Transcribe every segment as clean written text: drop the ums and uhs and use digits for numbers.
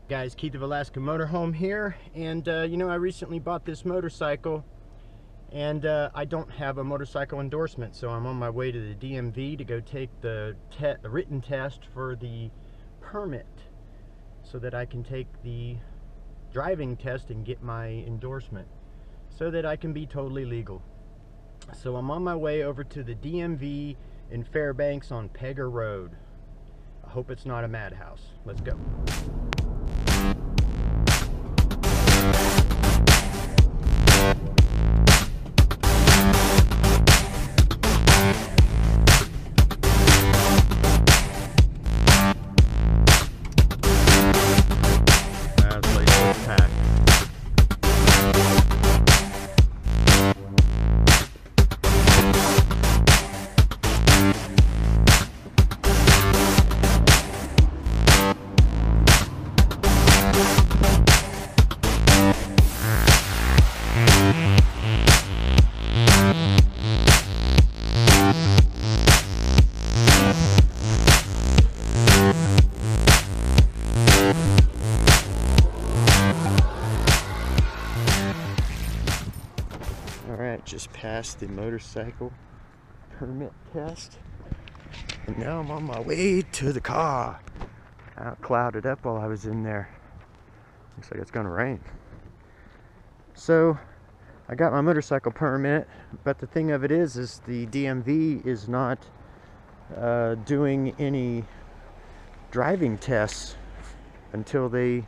Guys, Keith of Alaskan Motorhome here, and you know, I recently bought this motorcycle, and I don't have a motorcycle endorsement, so I'm on my way to the DMV to go take the written test for the permit so that I can take the driving test and get my endorsement so that I can be totally legal. So I'm on my way over to the DMV in Fairbanks on Pegger Road. I hope it's not a madhouse. Let's go. Alright, just passed the motorcycle permit test, and now I'm on my way to the car. I clouded up while I was in there. Looks like it's gonna rain. So I got my motorcycle permit, but the thing of it is the DMV is not doing any driving tests until they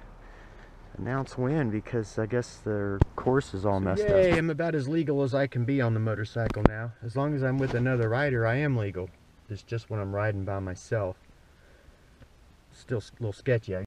announce when, because I guess their course is all messed up. I'm about as legal as I can be on the motorcycle now. As long as I'm with another rider, I am legal. It's just when I'm riding by myself, still a little sketchy.